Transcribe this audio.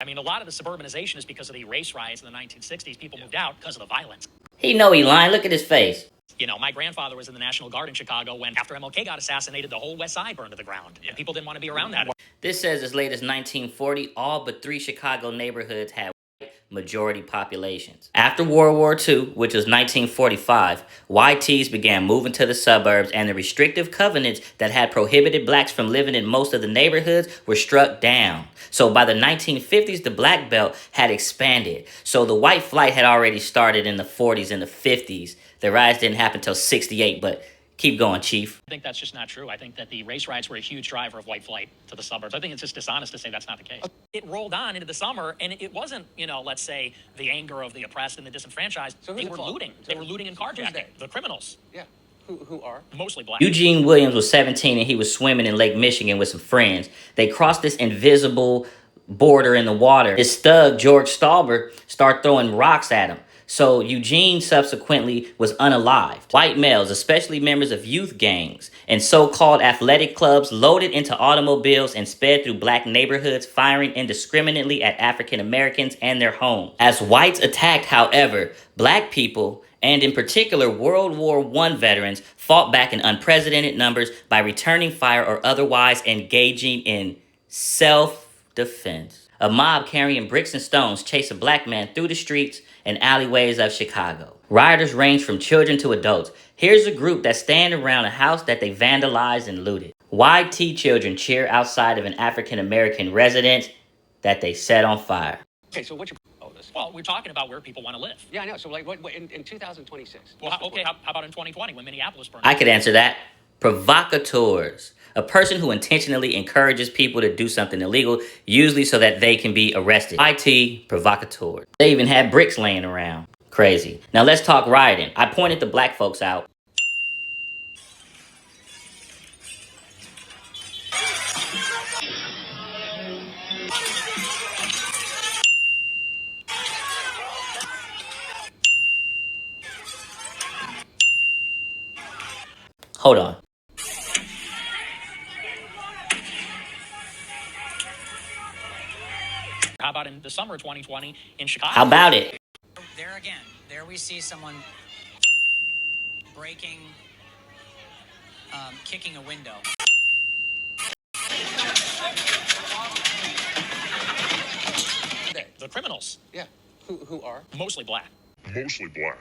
I mean, a lot of the suburbanization is because of the race riots in the 1960s. People moved out because of the violence. He know he lying. Look at his face. You know, my grandfather was in the National Guard in Chicago when, after MLK got assassinated, the whole West Side burned to the ground. And people didn't want to be around that. This says as late as 1940, all but 3 Chicago neighborhoods had majority populations. After World War II, which was 1945, YTs began moving to the suburbs, and the restrictive covenants that had prohibited blacks from living in most of the neighborhoods were struck down. So by the 1950s, the black belt had expanded. So the white flight had already started in the 40s and the 50s. The riots didn't happen until 68, but keep going, Chief. I think that's just not true. I think that the race riots were a huge driver of white flight to the suburbs. I think it's just dishonest to say that's not the case. It rolled on into the summer, and it wasn't, you know, let's say, the anger of the oppressed and the disenfranchised. So they were looting. They were looting and carjacking. The criminals. Yeah. Who are? Mostly black. Eugene Williams was 17, and he was swimming in Lake Michigan with some friends. They crossed this invisible border in the water. His thug, George Stauber, started throwing rocks at him. So Eugene subsequently was unalived. White males, especially members of youth gangs and so-called athletic clubs, loaded into automobiles and sped through black neighborhoods, firing indiscriminately at African Americans and their homes. As whites attacked, however, black people, and in particular World War I veterans, fought back in unprecedented numbers by returning fire or otherwise engaging in self-defense. A mob carrying bricks and stones chased a black man through the streets and alleyways of Chicago. Rioters ranged from children to adults. Here's a group that stand around a house that they vandalized and looted. YT children cheer outside of an African-American residence that they set on fire. Okay, so what's your... Well, we're talking about where people want to live. Yeah, I know. So, like, what in 2026? Well, how about in 2020 when Minneapolis burned? I could answer that. Provocateurs. A person who intentionally encourages people to do something illegal, usually so that they can be arrested. IT, provocateur. They even had bricks laying around. Crazy. Now let's talk rioting. I pointed the black folks out. Hold on. How about in the summer of 2020 in Chicago? How about it? There again, there we see someone breaking, kicking a window. The criminals. Yeah. Who are? Mostly black. Mostly black.